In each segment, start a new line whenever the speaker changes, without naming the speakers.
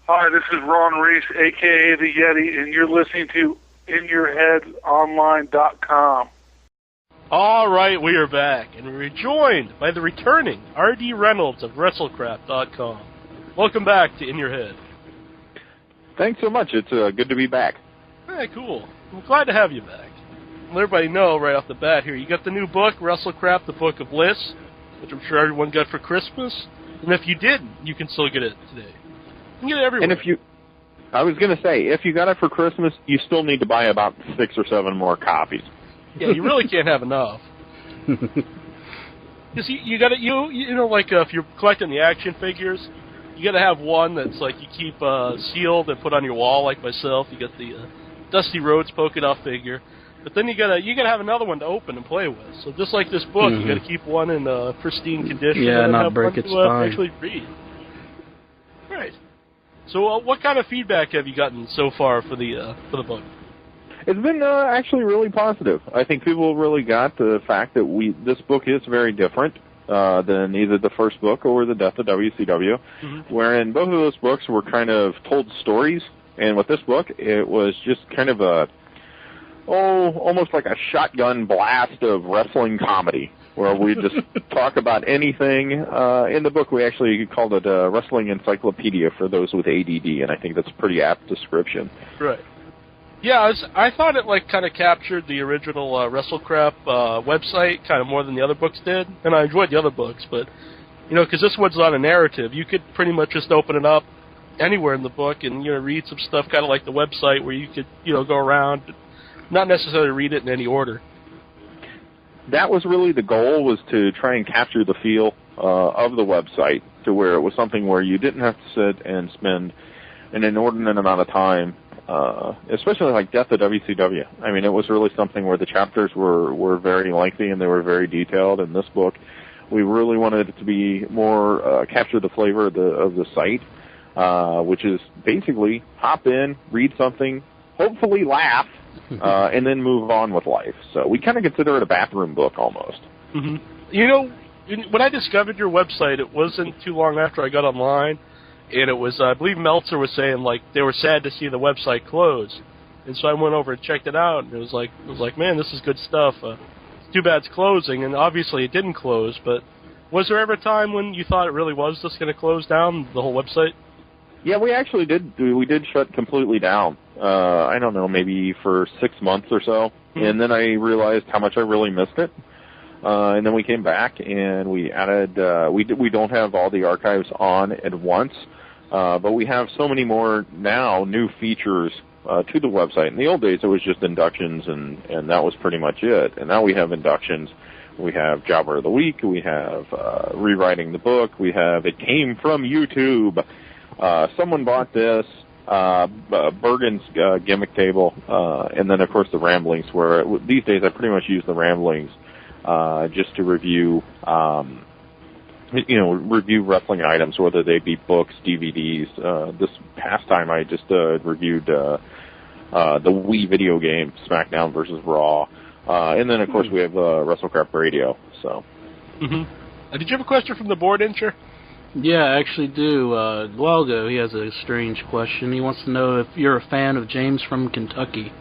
Hi, this is Ron Reese, a.k.a. The Yeti, and you're listening to InYourHeadOnline.com.
All right, we are back, and we're joined by the returning R.D. Reynolds of Wrestlecrap.com. Welcome back to In Your Head.
Thanks so much. It's good to be back.
Hey, cool. I'm glad to have you back. Let everybody know right off the bat here, you got the new book, Wrestlecrap, the Book of Lists, which I'm sure everyone got for Christmas. And if you didn't, you can still get it today. You can get it everywhere.
And I was going to say, if you got it for Christmas, you still need to buy about 6 or 7 more copies.
Yeah, you really can't have enough. Because you got to, you know, like if you're collecting the action figures, you got to have one that's like you keep sealed and put on your wall, like myself. You got the Dusty Rhodes polka dot figure, but then you gotta have another one to open and play with. So just like this book, you got to keep one in pristine condition.
Yeah,
and
not
have
break
one
its
to,
spine.
actually read. Right. So what kind of feedback have you gotten so far for the book?
It's been actually really positive. I think people really got the fact that this book is very different than either the first book or The Death of WCW, wherein both of those books were kind of told stories, and with this book, it was just kind of almost like a shotgun blast of wrestling comedy, where we just talk about anything. In the book, we actually called it a wrestling encyclopedia for those with ADD, and I think that's a pretty apt description.
Right. Yeah, I thought it like kind of captured the original Wrestlecrap website kind of more than the other books did, and I enjoyed the other books, but you know, because this one's on a narrative, you could pretty much just open it up anywhere in the book and read some stuff, kind of like the website where you could go around, not necessarily read it in any order.
That was really the goal, was to try and capture the feel of the website to where it was something where you didn't have to sit and spend an inordinate amount of time. Especially like Death of WCW. I mean, it was really something where the chapters were very lengthy and they were very detailed. In this book, we really wanted it to be more capture the flavor of the site, which is basically hop in, read something, hopefully laugh, and then move on with life. So we kind of consider it a bathroom book almost.
Mm-hmm. You know, when I discovered your website, it wasn't too long after I got online. And it was, I believe Meltzer was saying, like, they were sad to see the website close. And so I went over and checked it out, and it was like, man, this is good stuff. It's too bad it's closing, and obviously it didn't close, but was there ever a time when you thought it really was just going to close down, the whole website? Yeah,
we actually did. We did shut completely down. I don't know, maybe for 6 months or so. And then I realized how much I really missed it. And then we came back and we added, we don't have all the archives on at once, but we have so many more now new features to the website. In the old days, it was just inductions, and that was pretty much it. And now we have inductions. We have Jobber of the Week. We have rewriting the book. We have It Came from YouTube. Someone bought this. Bergen's gimmick table. And then, of course, the Ramblings, where these days I pretty much use the Ramblings just to review, review wrestling items, whether they be books, DVDs. This past time I just reviewed the Wii video game, SmackDown versus Raw. And then, of course, we have Wrestlecrap Radio. So.
Did you have a question from the board, Incher?
Yeah, I actually do. A while ago, he has a strange question. He wants to know if you're a fan of James from Kentucky.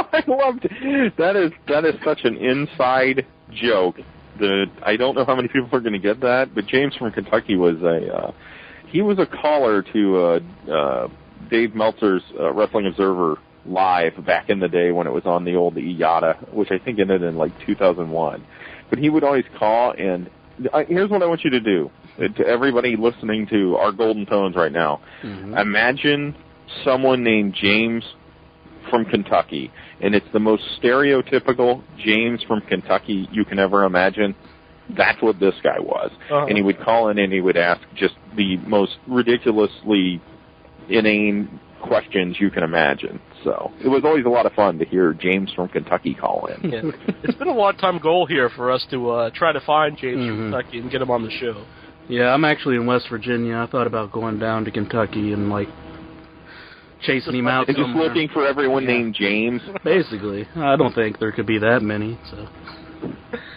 I loved it. That is such an inside joke that I don't know how many people are going to get that. But James from Kentucky was a caller to Dave Meltzer's Wrestling Observer Live back in the day when it was on the old IATA, which I think ended in like 2001. But he would always call, and here's what I want you to do to everybody listening to our Golden Tones right now. Imagine someone named James from Kentucky, and it's the most stereotypical James from Kentucky you can ever imagine. That's what this guy was. And he would call in and he would ask just the most ridiculously inane questions you can imagine. So it was always a lot of fun to hear James from Kentucky call in.
Yeah. It's been a long-time goal here for us to try to find James from Kentucky and get him on the show.
Yeah, I'm actually in West Virginia. I thought about going down to Kentucky and, like, chasing him out somewhere.
Just looking for everyone named James.
Basically. I don't think there could be that many, so.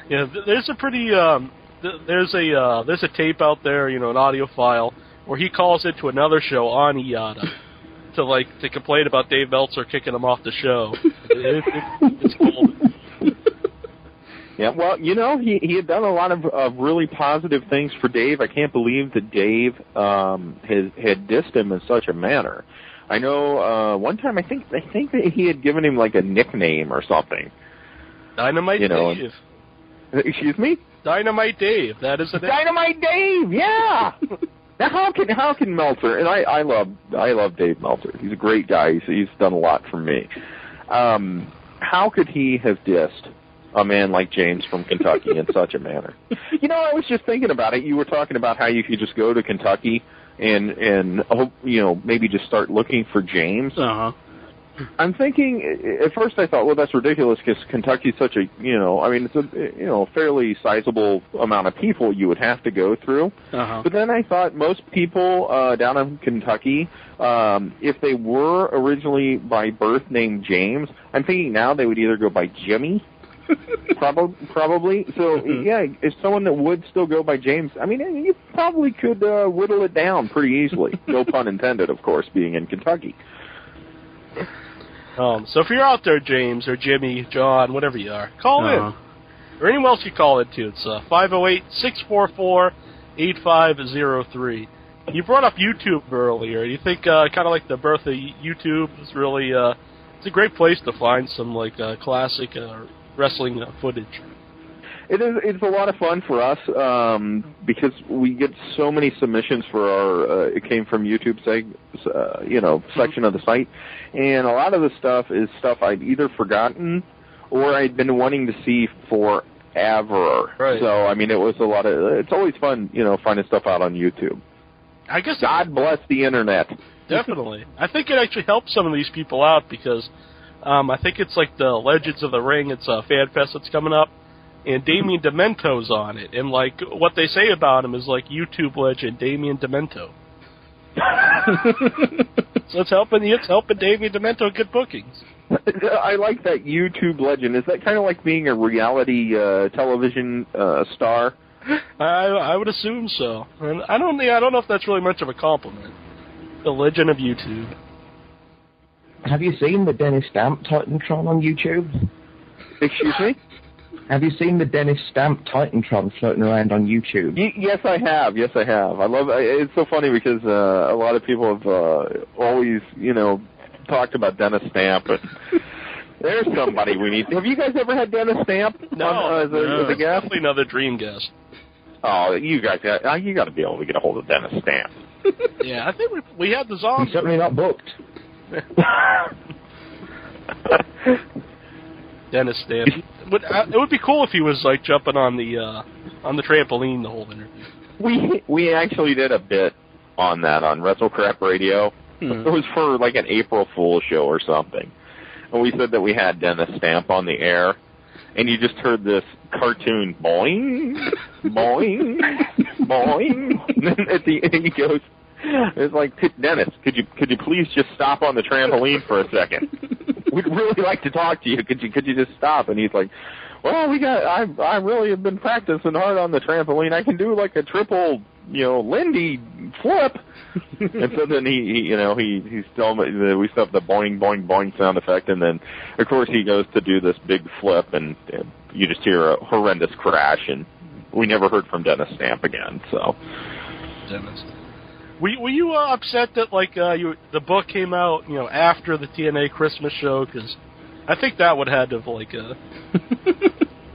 Yeah, there's a pretty, there's a tape out there, an audio file, where he calls into another show on IATA to complain about Dave Meltzer kicking him off the show. It's cold.
Yeah, well, he had done a lot of really positive things for Dave. I can't believe that Dave had dissed him in such a manner. I know one time I think that he had given him like a nickname or something.
Dynamite Dave.
Excuse me?
Dynamite Dave. That is a name.
Dynamite Dave. Yeah. Now how can Meltzer? And I love Dave Meltzer. He's a great guy. He's done a lot for me. How could he have dissed a man like James from Kentucky in such a manner? I was just thinking about it. You were talking about how you could just go to Kentucky and hope, maybe just start looking for James.
Uh-huh.
I'm thinking, at first I thought, well, that's ridiculous because Kentucky's such a, it's a, fairly sizable amount of people you would have to go through.
Uh-huh.
But then I thought most people down in Kentucky, if they were originally by birth named James, I'm thinking now they would either go by Jimmy, probably. So, yeah, if someone that would still go by James, you probably could whittle it down pretty easily. No pun intended, of course, being in Kentucky.
So if you're out there, James, or Jimmy, John, whatever you are, call in. Or anyone else you call it to. It's 508-644-8503. You brought up YouTube earlier. You think kind of like the birth of YouTube is really it's a great place to find some classic wrestling footage.
It is. It's a lot of fun for us because we get so many submissions for our. It came from YouTube section of the site, and a lot of the stuff is stuff I'd either forgotten or I'd been wanting to see forever.
Right.
So it was a lot of. It's always fun, finding stuff out on YouTube.
I guess
God bless the internet.
Definitely, I think it actually helps some of these people out because I think it's like the Legends of the Ring. It's a fan fest that's coming up. And Damien Demento's on it, and what they say about him is YouTube legend Damien Demento. So it's helping Damien Demento get bookings.
I like that YouTube legend. Is that kind of like being a reality television star?
I would assume so, and I don't know if that's really much of a compliment. The legend of YouTube.
Have you seen the Dennis Stamp Titantron on YouTube?
Excuse me?
Have you seen the Dennis Stamp Titantron floating around on YouTube?
Yes, I have. I love it. It's so funny because a lot of people have always, talked about Dennis Stamp. And there's somebody we need. Have you guys ever had Dennis Stamp as a guest?
Definitely another dream guest.
Oh, you guys, you got to be able to get a hold of Dennis Stamp.
Yeah, I think we had the zombie.
He's certainly not booked.
Dennis Stamp. It would be cool if he was jumping on the trampoline the whole interview.
We actually did a bit on that on Wrestlecrap Radio. It was for an April Fool's show or something, and we said that we had Dennis Stamp on the air, and you just heard this cartoon boing, boing, boing, and then at the end he goes, "It's like, Dennis, could you please just stop on the trampoline for a second? We'd really like to talk to you. Could you just stop?" And he's like, "Well, I really have been practicing hard on the trampoline. I can do a triple, Lindy flip." And so then we still have the boing boing boing sound effect, and then of course he goes to do this big flip, and you just hear a horrendous crash, and we never heard from Dennis Stamp again. So,
Dennis. Were you upset that the book came out after the TNA Christmas show? Because I think that would have had to have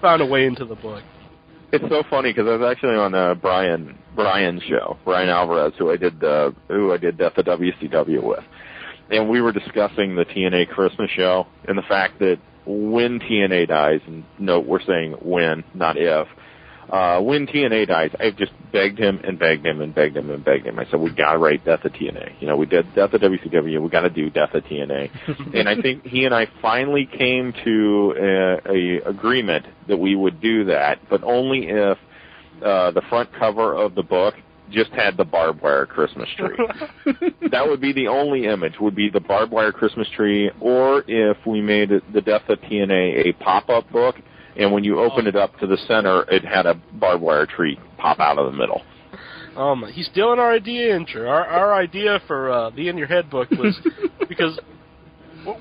found a way into the book.
It's so funny because I was actually on Brian's show, Brian Alvarez, who I did Death of WCW with, and we were discussing the TNA Christmas show and the fact that when TNA dies, and note we're saying when, not if. When TNA dies, I've just begged him and begged him and begged him and begged him. I said, we got to write Death of TNA. We did Death of WCW. We got to do Death of TNA. And I think he and I finally came to a agreement that we would do that, but only if the front cover of the book just had the barbed wire Christmas tree. That would be the only image, would be the barbed wire Christmas tree, or if we made the Death of TNA a pop-up book, and when you open it up to the center, it had a barbed wire tree pop out of the middle.
He's stealing our idea, intro. Our idea for the In Your Head book was because,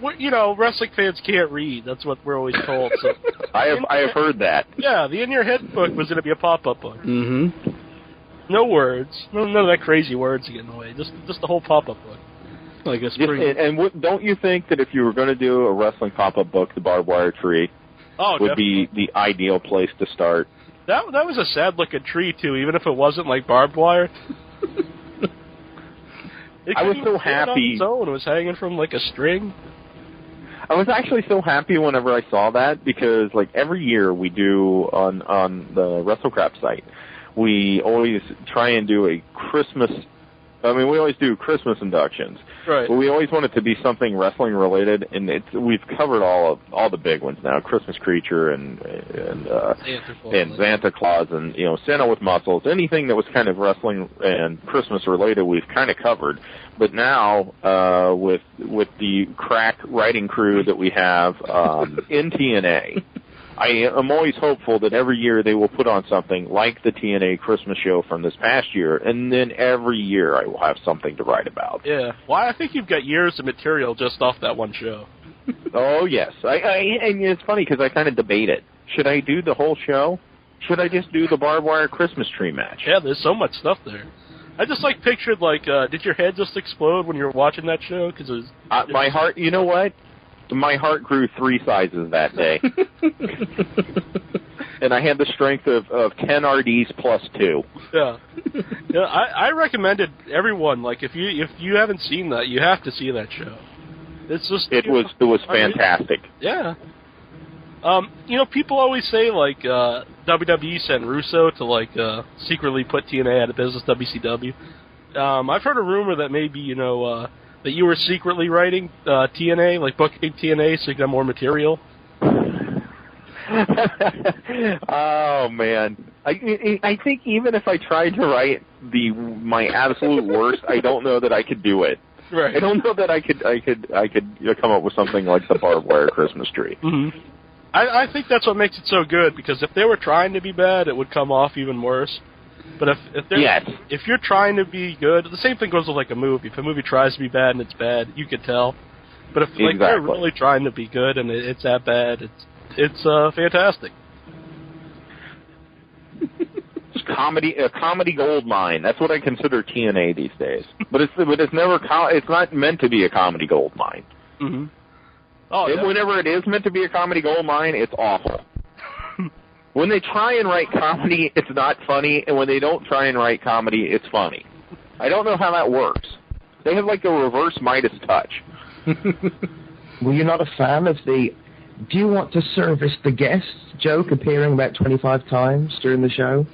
wrestling fans can't read. That's what we're always told. So
I have heard that.
Yeah, the In Your Head book was going to be a pop-up book.
Mm-hmm.
No words. None of that crazy words to get in the way. Just the whole pop-up book.
Like a spring.
Don't you think that if you were going to do a wrestling pop-up book, the Barbed Wire Tree would be the ideal place to start?
That was a sad-looking tree, too, even if it wasn't like barbed wire.
I was so happy.
It was hanging from like a string.
I was actually so happy whenever I saw that because, like, every year we do on the Wrestlecrap site, we always try and do a Christmas. I mean, we always do Christmas inductions,
right?
But we always want it to be something wrestling related, and we've covered all the big ones now: Christmas Creature and Santa Claus and Santa with Muscles. Anything that was kind of wrestling and Christmas related, we've kind of covered. But now with the crack writing crew that we have in TNA. I am always hopeful that every year they will put on something like the TNA Christmas show from this past year, and then every year I will have something to write about.
Yeah. Well, I think you've got years of material just off that one show.
Oh, yes. And it's funny because I kind of debate it. Should I do the whole show? Should I just do the barbed wire Christmas tree match?
Yeah, there's so much stuff there. I just pictured did your head just explode when you were watching that show? Because it was
my heart. You know what? My heart grew 3 sizes that day. And I had the strength of 10 RDs plus 2.
Yeah. I recommended everyone, if you haven't seen that, you have to see that show. It's just
it was fantastic.
Yeah. People always say WWE sent Russo to secretly put TNA out of business, WCW. I've heard a rumor that maybe that you were secretly writing TNA, booking TNA, so you got more material.
Oh man, I think even if I tried to write my absolute worst, I don't know that I could do it.
Right.
I don't know that I could come up with something like the barbed wire Christmas tree.
Mm-hmm. I think that's what makes it so good, because if they were trying to be bad, it would come off even worse. But if you're trying to be good, the same thing goes with a movie. If a movie tries to be bad and it's bad, you can tell. But if they're really trying to be good and it's that bad, it's fantastic.
It's a comedy gold mine. That's what I consider TNA these days. But it's not meant to be a comedy gold mine.
Mm-hmm. Oh, yeah.
Whenever it is meant to be a comedy gold mine, it's awful. When they try and write comedy, it's not funny, and when they don't try and write comedy, it's funny. I don't know how that works. They have a reverse Midas touch.
Well, you're not a fan of the "do you want to service the guests" joke appearing about 25 times during the show?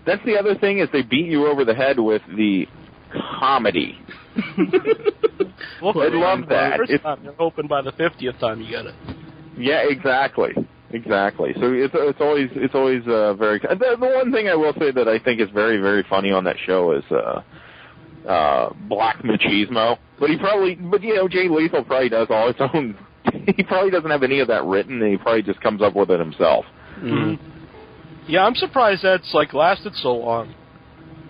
That's the other thing, is they beat you over the head with the comedy.
Well,
I love that.
You're hoping by the 50th time you get it.
Yeah, exactly. So it's always very. The one thing I will say that I think is very, very funny on that show is Black Machismo. But Jay Lethal probably does all his own. He probably doesn't have any of that written, and he probably just comes up with it himself.
Mm-hmm. Yeah, I'm surprised that's lasted so long.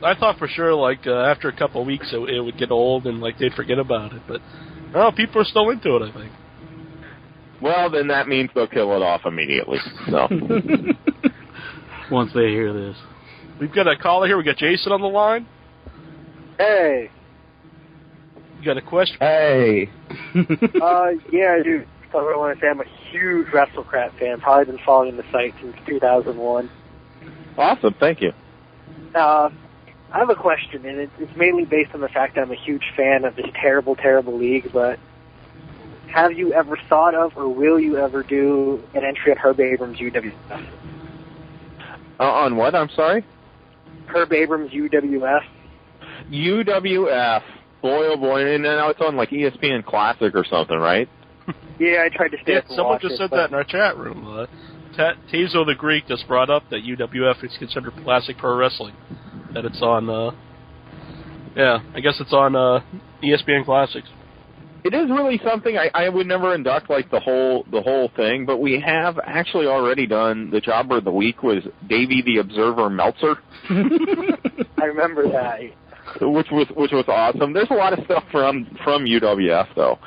I thought for sure after a couple of weeks it would get old and they'd forget about it, but no, people are still into it, I think.
Well, then that means they'll kill it off immediately. So
once they hear this.
We've got a caller here. We got Jason on the line.
Hey.
You got a question?
Hey.
Yeah, I do. I really want to say I'm a huge Wrestlecrap fan. Probably been following the site since 2001.
Awesome, thank you.
I have a question, and it's mainly based on the fact that I'm a huge fan of this terrible, terrible league, but have you ever thought of, or will you ever do, an entry at Herb Abrams' UWF?
On what? I'm sorry?
Herb Abrams' UWF.
UWF. Boy, oh boy. And now it's on ESPN Classic or something, right?
Yeah, I tried to stay up and
someone
watch
just
it,
said that in our chat room. Tazo the Greek just brought up that UWF is considered classic pro wrestling. That it's on, I guess it's on ESPN Classics.
It is really something. I would never induct the whole thing, but we have actually already done the Jobber of the Week was Davey the Observer Meltzer.
I remember that.
Which was awesome. There's a lot of stuff from UWF though.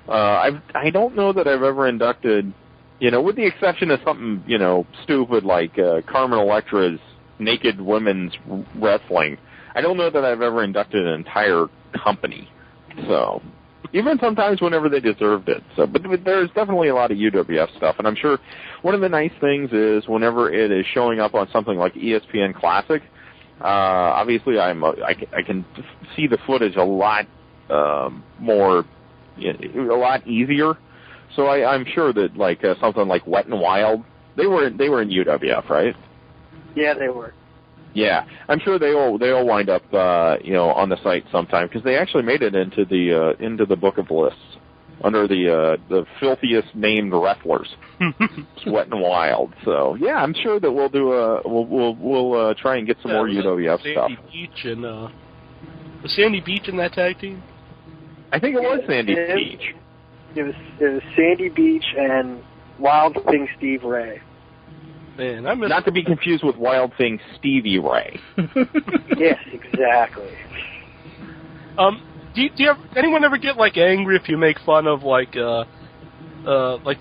I don't know that I've ever inducted, with the exception of something stupid like Carmen Electra's Naked Women's Wrestling. I don't know that I've ever inducted an entire company. So even sometimes whenever they deserved it. So, but there's definitely a lot of UWF stuff, and I'm sure one of the nice things is whenever it is showing up on something like ESPN Classic. Obviously, I can see the footage a lot more, a lot easier. So I'm sure that like something like Wet and Wild, they were in UWF, right?
Yeah, they were.
Yeah, I'm sure they'll wind up on the site sometime because they actually made it into the Book of Lists under the filthiest named wrestlers. It's Wet and Wild. So yeah, I'm sure that we'll do we'll try and get some more UWF stuff.
Sandy Beach and was Sandy Beach in that tag team?
I think it was Sandy Beach.
It was Sandy Beach and Wild Thing Steve Ray.
Man,
not to be confused with Wild Thing Stevie Ray.
Yes, exactly.
Do you anyone ever get like angry if you make fun of like the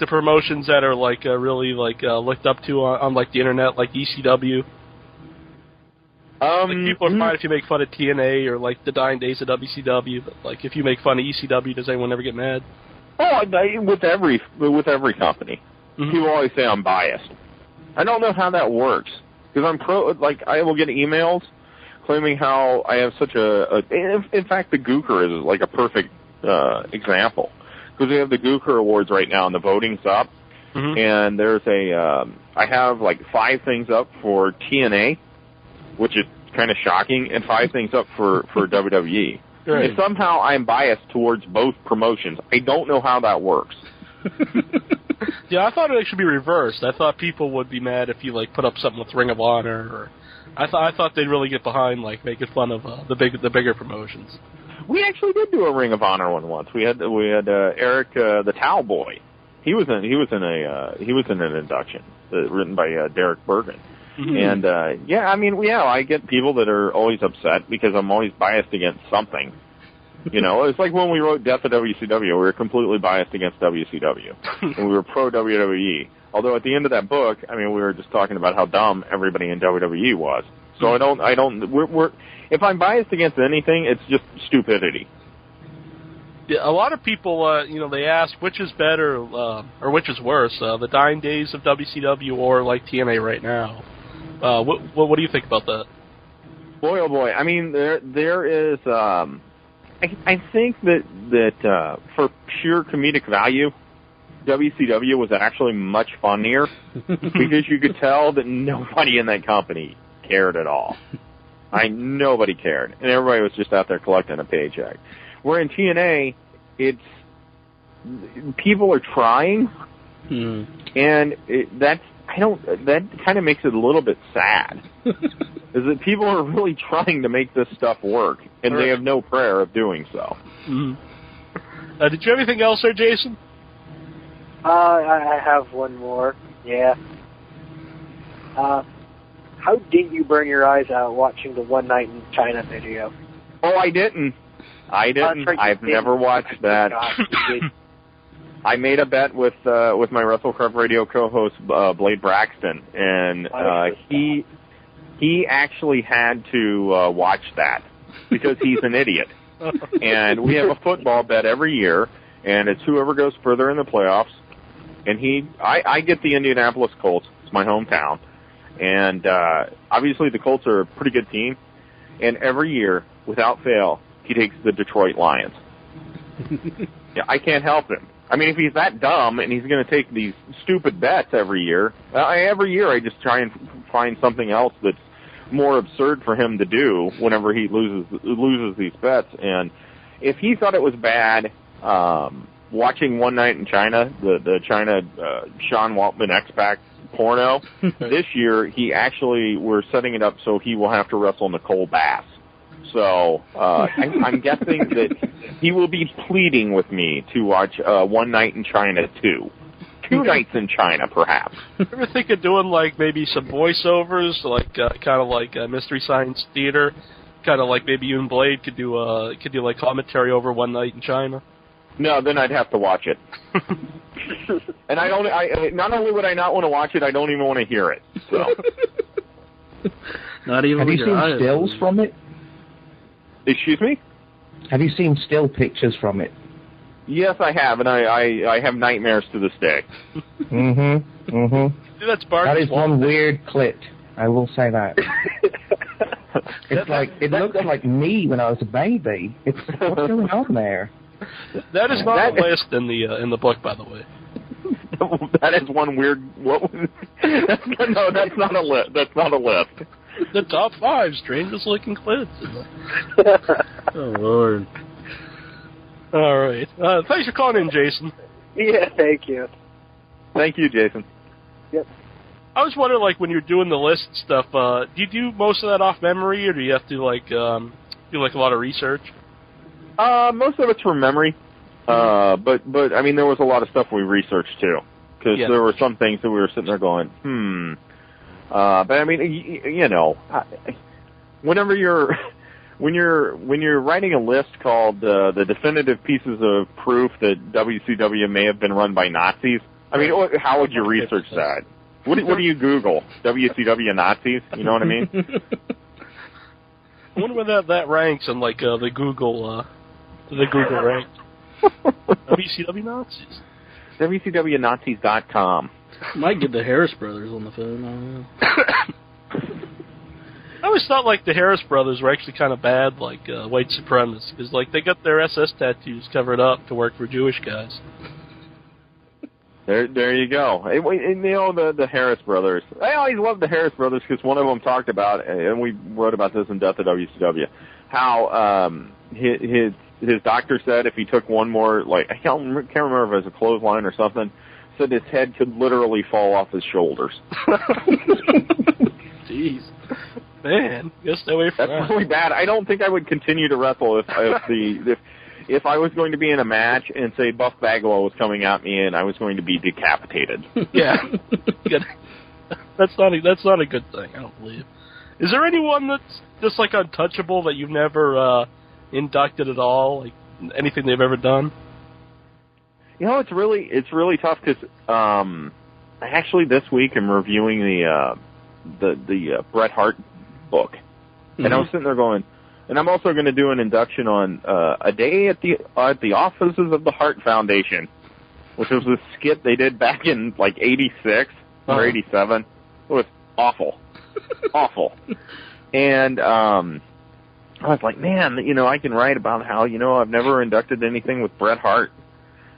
promotions that are like really like looked up to on like the internet, like ECW? Like people are fine if you make fun of TNA or like the dying days of WCW, but like if you make fun of ECW, does anyone ever get mad?
Oh, with every company, people always say I'm biased. I don't know how that works because I'm I will get emails claiming how I have such in fact, the Gooker is like a perfect example because we have the Gooker Awards right now and the voting's up, and there's I have like 5 things up for TNA, which is kind of shocking, and 5 things up for WWE. Right. And somehow I'm biased towards both promotions. I don't know how that works.
Yeah, I thought it should be reversed. I thought people would be mad if you like put up something with Ring of Honor, or I thought they'd really get behind like making fun of the bigger promotions.
We actually did do a Ring of Honor one once. We had Eric the Towel Boy. He was in an induction written by Derek Bergen. And I get people that are always upset because I'm always biased against something. It's like when we wrote Death of WCW, we were completely biased against WCW, and we were pro WWE. Although at the end of that book, we were just talking about how dumb everybody in WWE was. So if I'm biased against anything, it's just stupidity.
Yeah, a lot of people, they ask which is better or which is worse, the dying days of WCW or like TNA right now. What do you think about that?
Boy, oh boy! There is. I think that for pure comedic value, WCW was actually much funnier because you could tell that nobody in that company cared at all. Nobody cared, and everybody was just out there collecting a paycheck. Where in TNA, people are trying, and that kind of makes it a little bit sad. Is that people are really trying to make this stuff work, and they have no prayer of doing so.
Did you have anything else there, Jason?
I have one more. Yeah. How did you burn your eyes out watching the One Night in Chyna video?
Oh, I didn't. I've never watched that. I made a bet with my Wrestlecrap Radio co-host Blade Braxton, and he actually had to watch that because he's an idiot. And we have a football bet every year, and it's whoever goes further in the playoffs. And I get the Indianapolis Colts. It's my hometown, and obviously the Colts are a pretty good team. And every year, without fail, he takes the Detroit Lions. Yeah, I can't help him. If he's that dumb and he's going to take these stupid bets every year I just try and find something else that's more absurd for him to do whenever he loses these bets. And if he thought it was bad watching One Night in Chyna, the Chyna Sean Waltman X-Pac porno, this year we're setting it up so he will have to wrestle Nicole Bass. So I'm guessing that he will be pleading with me to watch One Night in Chyna 2. 2 nights in China, perhaps.
You ever think of doing, like, maybe some voiceovers, like, kind of like Mystery Science Theater? Kind of like maybe you and Blade could do like, commentary over One Night in China?
No, then I'd have to watch it. And not only would I not want to watch it, I don't even want to hear it. So.
Not even.
Have you seen stills from it?
Excuse me?
Have you seen still pictures from it?
Yes, I have, and I have nightmares to this day.
Dude, that's
That is one weird clit. I will say that. It's like it looks like me when I was a baby. What's going on there?
That is not a list in the book, by the way.
That is one weird. What was? No, that's not a list. That's not a list.
The top 5 strangest looking clips.
Oh Lord.
All right. Thanks for calling in, Jason.
Yeah, thank you.
Thank you, Jason.
Yep.
I was wondering, like, when you're doing the list stuff, do you do most of that off memory, or do you have to do a lot of research?
Most of it's from memory. But I mean, there was a lot of stuff we researched too, because there were some things that we were sitting there going, But I mean, you know, when you're writing a list called the definitive pieces of proof that WCW may have been run by Nazis, I mean, how would you research that? What do you Google? WCW Nazis? You know what I mean?
I wonder where that ranks in, like, the Google rank. WCW Nazis.
WCWNazis.com.
Might get the Harris brothers on the phone. I don't know.
I always thought, like, the Harris brothers were actually kind of bad, like, white supremacists, because, like, they got their SS tattoos covered up to work for Jewish guys.
There you go. And, you know, the Harris brothers. I always loved the Harris brothers because one of them talked about, and we wrote about this in Death of WCW, how his doctor said if he took one more, like, I can't remember if it was a clothesline or something, said his head could literally fall off his shoulders.
Jeez. Man, just stay away from that.
That's really bad. I don't think I would continue to wrestle if I was going to be in a match and, say, Buff Bagwell was coming at me and I was going to be decapitated.
Yeah. That's not a good thing, I don't believe. Is there anyone that's just, like, untouchable that you've never inducted at all? Like, anything they've ever done?
You know, it's really tough because actually this week I'm reviewing the Bret Hart book. And I was sitting there going, and I'm also going to do an induction on a day at the offices of the Hart Foundation, which was a skit they did back in like '86 or '87. It was awful, awful. And I was like, man, you know, I can write about how, you know, I've never inducted anything with Bret Hart.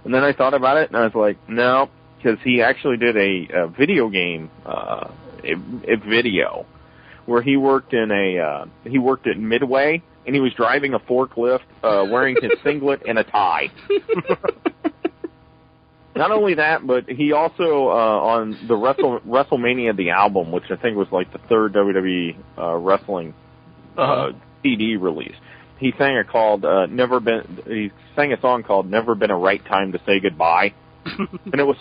And then I thought about it, and I was like, no, because he actually did a video game, a video. Where he worked at Midway, and he was driving a forklift, wearing his singlet and a tie. Not only that, but he also on the WrestleMania the album, which I think was like the third WWE wrestling CD release. He sang a song called "Never Been a Right Time to Say Goodbye." And it was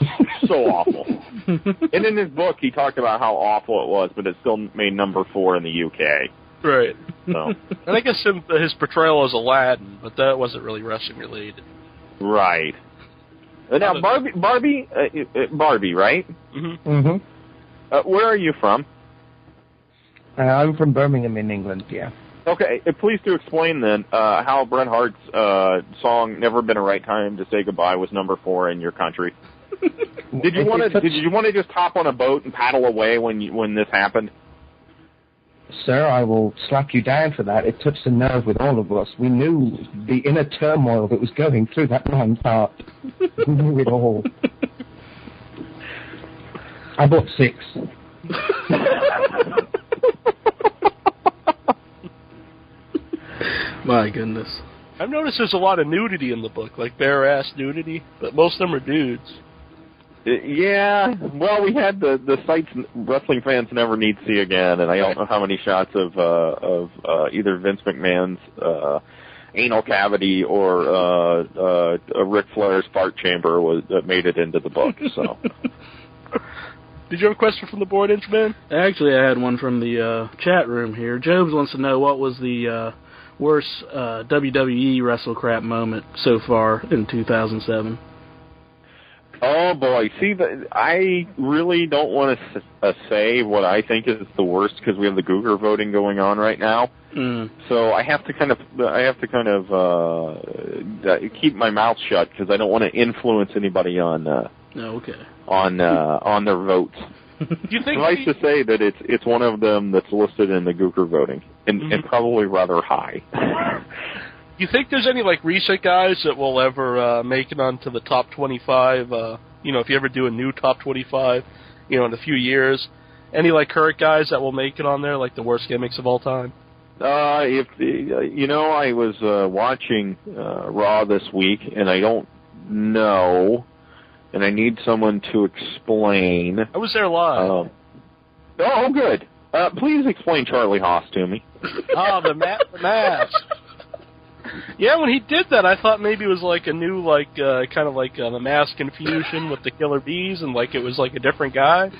so awful. And in his book, he talked about how awful it was, but it still made number 4 in the UK.
Right.
So.
And I guess his portrayal as Aladdin, but that wasn't really wrestling related.
Right. Now, Barbie, right?
Mm-hmm. Mm-hmm.
Where are you from?
I'm from Birmingham in England, yeah.
Okay, please do explain then how Bret Hart's song "Never Been a Right Time to Say Goodbye" was number 4 in your country. Did you want to just hop on a boat and paddle away when this happened?
Sir, I will slap you down for that. It touched a nerve with all of us. We knew the inner turmoil that was going through that man's heart. We knew it all. I bought 6.
My goodness.
I've noticed there's a lot of nudity in the book, like bare-ass nudity, but most of them are dudes.
Yeah, well, we had the sites wrestling fans never need to see again, and I don't know how many shots of either Vince McMahon's anal cavity or a Ric Flair's fart chamber that made it into the book. So.
Did you have a question from the board, Inchman?
Actually, I had one from the chat room here. Jobs wants to know what was the worst WWE Wrestlecrap moment so far in 2007.
Oh boy, see, I really don't want to say what I think is the worst because we have the Google voting going on right now. So I have to kind of keep my mouth shut because I don't want to influence anybody on on their votes.
Do you think
Suffice to say that it's one of them that's listed in the Google voting and probably rather high.
Do you think there's any recent guys that will ever make it onto the top 25? If you ever do a new top 25, in a few years, any current guys that will make it on there, the worst gimmicks of all time?
I was watching Raw this week, and I don't know, and I need someone to explain.
I was there live.
Oh, good. Please explain Charlie Haas to me.
Oh, the mask. Yeah, when he did that, I thought maybe it was a new, kind of the mask confusion with the Killer Bees, and it was a different guy.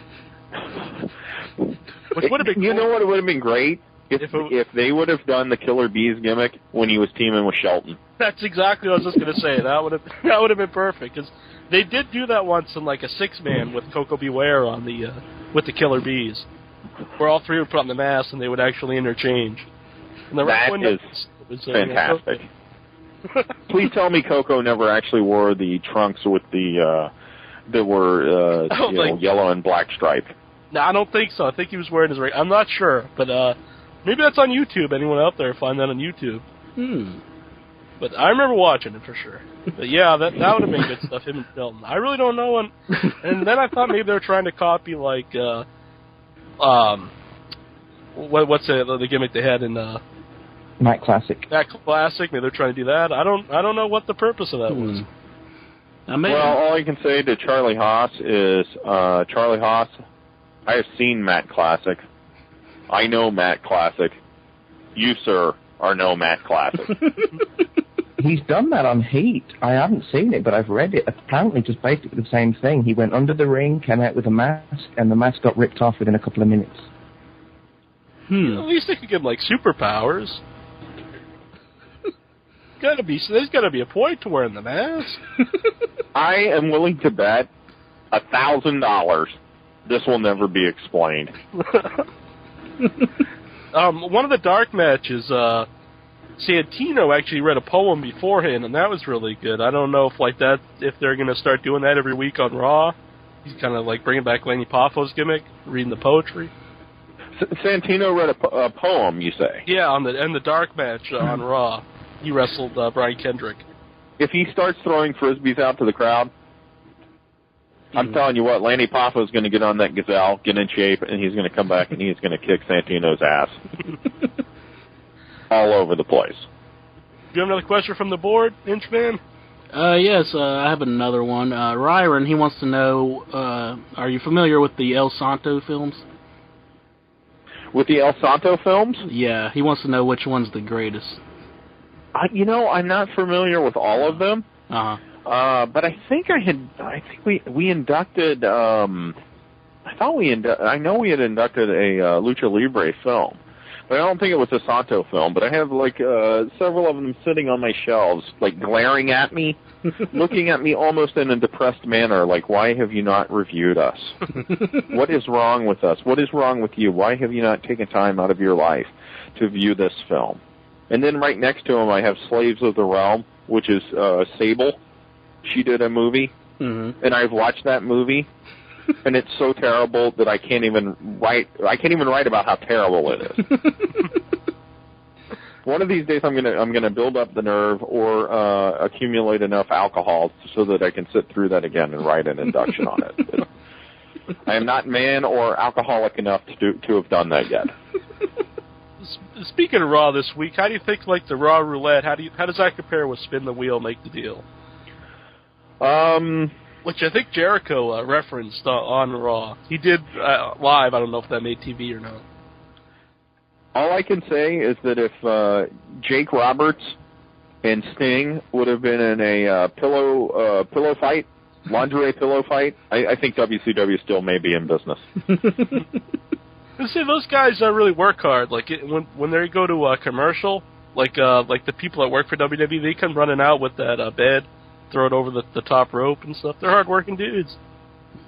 Which would have been cool.
You know what would have been great? If they would have done the Killer Bees gimmick when he was teaming with Shelton.
That's exactly what I was just going to say. That would have been perfect, because they did do that once in a 6-man with Coco Beware on the with the Killer Bees, where all three would put on the mask and they would actually interchange. And
that is fantastic. Please tell me Coco never actually wore the trunks with the that were yellow and black striped.
No, I don't think so. I think he was wearing his ring. I'm not sure, but maybe that's on YouTube. Anyone out there find that on YouTube? But I remember watching it for sure. But yeah, that would have been good stuff. Him and Shelton. I really don't know. And then I thought maybe they were trying to copy what's the gimmick they had in
Night Classic.
That Classic. Maybe they're trying to do that. I don't know what the purpose of that was.
Well, all I can say to Charlie Haas is, Charlie Haas, I have seen Matt Classic. I know Matt Classic. You, sir, are no Matt Classic.
He's done that on Heat. I haven't seen it, but I've read it. Apparently just basically the same thing. He went under the ring, came out with a mask, and the mask got ripped off within a couple of minutes.
At least they could give him, superpowers. There's got to be a point to wearing the mask.
I am willing to bet $1,000 this will never be explained.
One of the dark matches, Santino actually read a poem beforehand, and that was really good. I don't know if they're going to start doing that every week on Raw. He's kind of bringing back Lanny Poffo's gimmick, reading the poetry.
Santino read a poem, you say?
Yeah, in the dark match on Raw. He wrestled Brian Kendrick.
If he starts throwing Frisbees out to the crowd, I'm telling you what, Lanny Poffo's going to get on that gazelle, get in shape, and he's going to come back and he's going to kick Santino's ass. All over the place.
Do you have another question from the board, Inchman?
Yes, I have another one. Ryron, he wants to know, are you familiar with the El Santo films?
With the El Santo films?
Yeah, he wants to know which one's the greatest.
I'm not familiar with all of them. But I think we inducted. I know we had inducted a Lucha Libre film, but I don't think it was a Santo film. But I have several of them sitting on my shelves, glaring at me, looking at me almost in a depressed manner. Why have you not reviewed us? What is wrong with us? What is wrong with you? Why have you not taken time out of your life to view this film? And then right next to him, I have Slaves of the Realm, which is Sable. She did a movie, and I've watched that movie, and it's so terrible that I can't even write about how terrible it is. One of these days, I'm gonna build up the nerve or accumulate enough alcohol so that I can sit through that again and write an induction on it. But I am not man or alcoholic enough to have done that yet.
Speaking of Raw this week, how do you think the Raw Roulette? How does that compare with Spin the Wheel, Make the Deal? Which I think Jericho referenced on Raw. He did live. I don't know if that made TV or not. All
I can say is that if Jake Roberts and Sting would have been in a pillow fight, lingerie pillow fight, I think WCW still may be in business.
See, those guys really work hard. Like when they go to a commercial, like the people that work for WWE, they come running out with that bed, throw it over the top rope and stuff. They're hard-working dudes.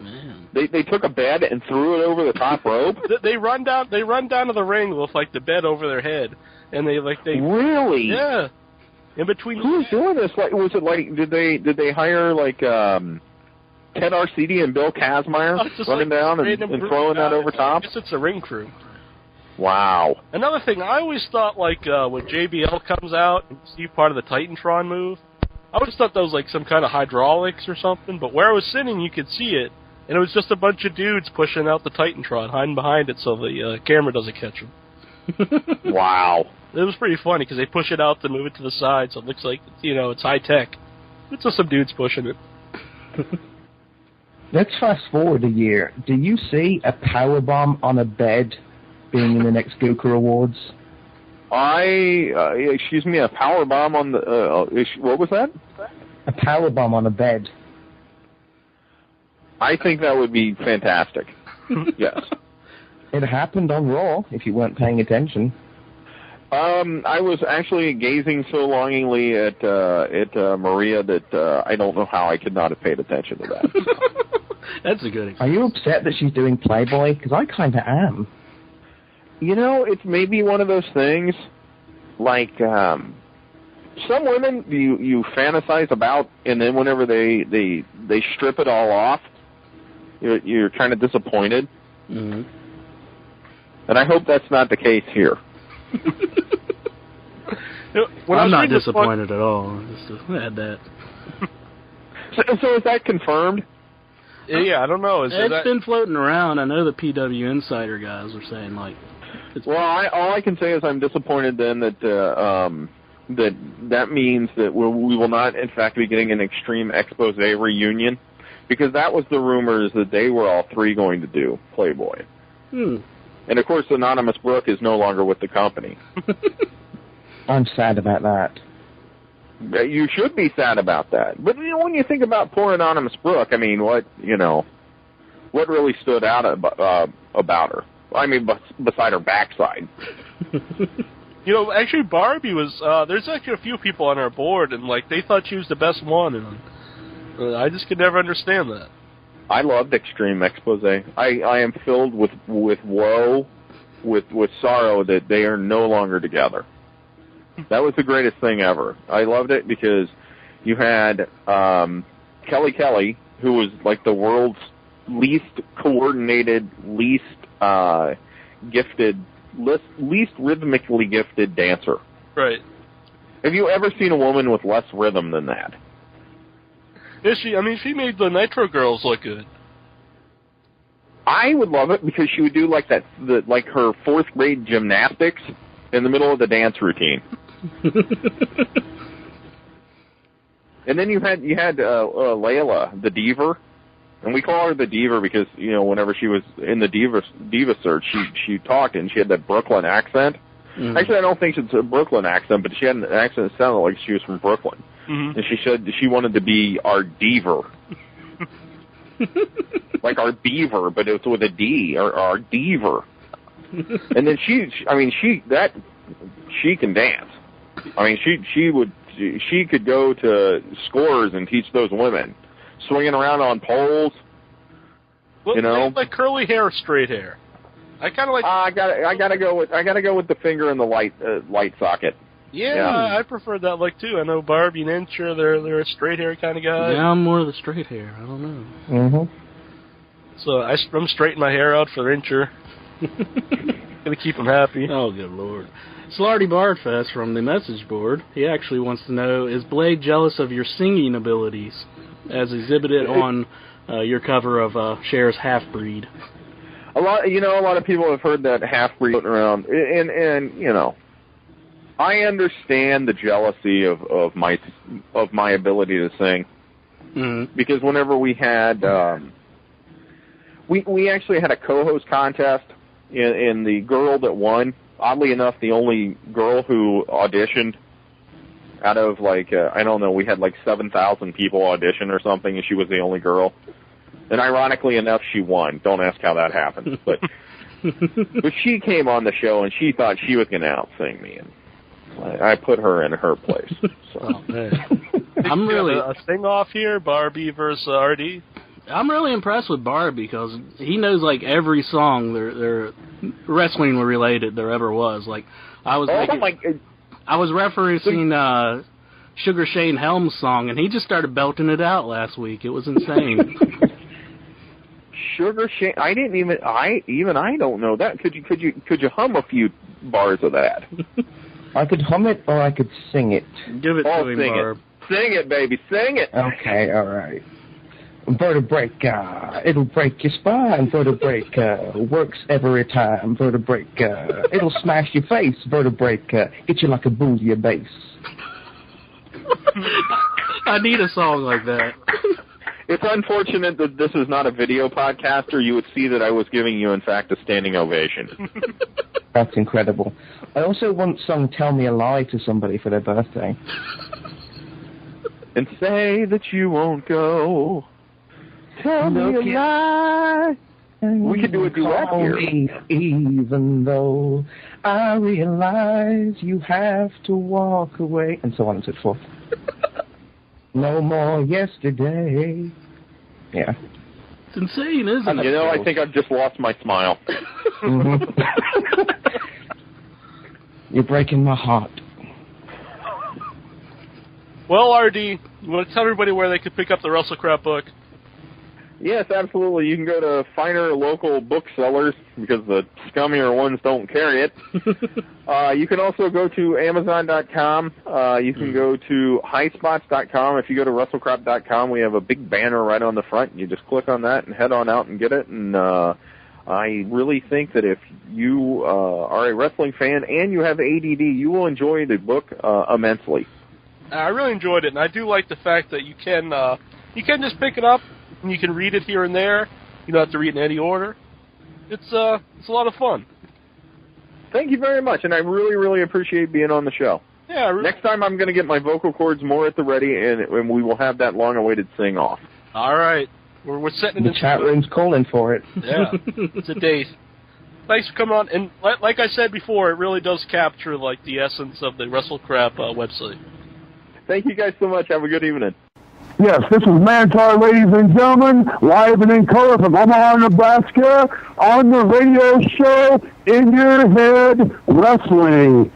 Man.
They took a bed and threw it over the top rope?
They run down to the ring with like the bed over their head, and they
really?
Yeah. In between.
Who's doing this? Like, was it like did they hire like Ted Arcidi and Bill Kazmaier running down and throwing that over top?
I guess it's a ring crew.
Wow.
Another thing, I always thought like when JBL comes out and you see part of the Titantron move, I always thought that was like some kind of hydraulics or something. But where I was sitting, you could see it. And it was just a bunch of dudes pushing out the Titantron, hiding behind it so the camera doesn't catch them.
Wow.
It was pretty funny because they push it out to move it to the side, so it looks like, it's high-tech. It's just some dudes pushing it.
Let's fast forward a year. Do you see a powerbomb on a bed being in the next Gooker Awards?
Excuse me, a powerbomb on the, what was that?
A powerbomb on a bed.
I think that would be fantastic. Yes.
It happened on Raw, if you weren't paying attention.
I was actually gazing so longingly at Maria that I don't know how I could not have paid attention to that.
That's a good example.
Are you upset that she's doing Playboy? Because I kind of am.
It's maybe one of those things, like, some women you fantasize about, and then whenever they strip it all off, you're kind of disappointed.
Mm-hmm.
And I hope that's not the case here.
I'm not disappointed at all. Just to add that.
So is that confirmed?
Yeah, I don't know.
It's been floating around. I know the PW Insider guys are saying, like...
all I can say is I'm disappointed then that that means that we will not, in fact, be getting an Extreme Expose reunion, because that was the rumors that they were all three going to do Playboy. And, of course, Anonymous Brooke is no longer with the company.
I'm sad about that.
You should be sad about that. But, when you think about poor Anonymous Brooke, I mean, what really stood out about her? I mean, beside her backside.
Actually, Barbie was, there's actually a few people on our board, and, like, they thought she was the best one, and I just could never understand that.
I loved Extreme Expose. I am filled with woe, with sorrow that they are no longer together. That was the greatest thing ever. I loved it because you had Kelly, who was like the world's least coordinated, least gifted, least rhythmically gifted dancer.
Right.
Have you ever seen a woman with less rhythm than that?
Yeah, she made the Nitro Girls look good.
I would love it because she would do like her fourth grade gymnastics in the middle of the dance routine. And then you had Layla, the Diva, and we call her the Diva because whenever she was in the Diva search, she talked and she had that Brooklyn accent. Mm-hmm. Actually, I don't think it's a Brooklyn accent, but she had an accent that sounded like she was from Brooklyn. Mm-hmm. And she said she wanted to be our Diva. Like our beaver, but it was with a D, or our Diva. And then she can dance. I mean, she could go to scores and teach those women, swinging around on poles.
Well, like curly hair or straight hair. I kind of like.
I gotta go with the finger in the light socket.
Yeah, I prefer that look too. I know Barbie and Incher, they're a straight hair kind of guy.
Yeah, I'm more of the straight hair. I don't know.
Mm-hmm.
So I'm straightening my hair out for Incher. Gonna keep him happy.
Oh, good Lord. Slarty Bardfest from the message board. He actually wants to know, is Blade jealous of your singing abilities, as exhibited on your cover of Cher's Halfbreed?
A lot of people have heard that Halfbreed floating around, and I understand the jealousy of my ability to sing, because whenever we had we actually had a co-host contest, and the girl that won, oddly enough, the only girl who auditioned out of, like, I don't know, we had like 7,000 people audition or something, and she was the only girl. And ironically enough, she won. Don't ask how that happened. But she came on the show, and she thought she was going to out-sing me. And I put her in her place. So.
Oh, man. I'm really a sing-off here, Barbie versus RD.
I'm really impressed with Barbie because he knows like every song they're wrestling related there ever was. Like I was referencing Sugar Shane Helm's song, and he just started belting it out last week. It was insane.
Sugar Shane, I don't know that. Could you hum a few bars of that?
I could hum it or I could sing it.
Give it to him, Barb.
Sing it, baby, sing it.
Okay, all right. Vertebrae, it'll break your spine. Vertebrae, works every time. Vertebrae, it'll smash your face. Vertebrae, get you like a boozy bass.
I need a song like that.
It's unfortunate that this is not a video podcast, or you would see that I was giving you, in fact, a standing ovation.
That's incredible. I also once sung Tell Me a Lie to somebody for their birthday.
And say that you won't go. Tell me a lie. We could do a duet here.
Even though I realize you have to walk away. And so on and so forth. No more yesterday. Yeah.
It's insane, isn't it?
You know, I think I've just lost my smile.
Mm-hmm. You're breaking my heart.
Well, RD, you want to tell everybody where they could pick up the Wrestlecrap book?
Yes, absolutely. You can go to finer local booksellers because the scummier ones don't carry it. You can also go to Amazon.com. You can go to highspots.com. If you go to WrestleCrap.com, we have a big banner right on the front. You just click on that and head on out and get it. And I really think that if you are a wrestling fan and you have ADD, you will enjoy the book immensely. I
really enjoyed it, and I do like the fact that you can just pick it up and you can read it here and there. You don't have to read in any order. It's a lot of fun.
Thank you very much, and I really, really appreciate being on the show.
Yeah.
Next time I'm going to get my vocal cords more at the ready, and we will have that long-awaited sing-off.
All right. We're setting
the chat room's calling for it.
Yeah, it's a date. Thanks for coming on, and like I said before, it really does capture like the essence of the Wrestlecrap website.
Thank you guys so much. Have a good evening.
Yes, this is Mantar, ladies and gentlemen, live and in color from Omaha, Nebraska, on the radio show In Your Head Wrestling.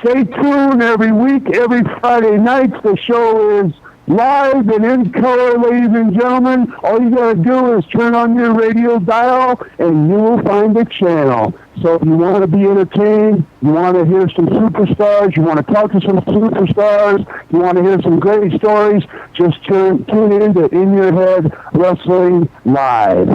Stay tuned every week, every Friday night. The show is live and in color, ladies and gentlemen. All you got to do is turn on your radio dial, and you will find the channel. So if you want to be entertained, you want to hear some superstars, you want to talk to some superstars, you want to hear some great stories, just tune in to In Your Head Wrestling Live.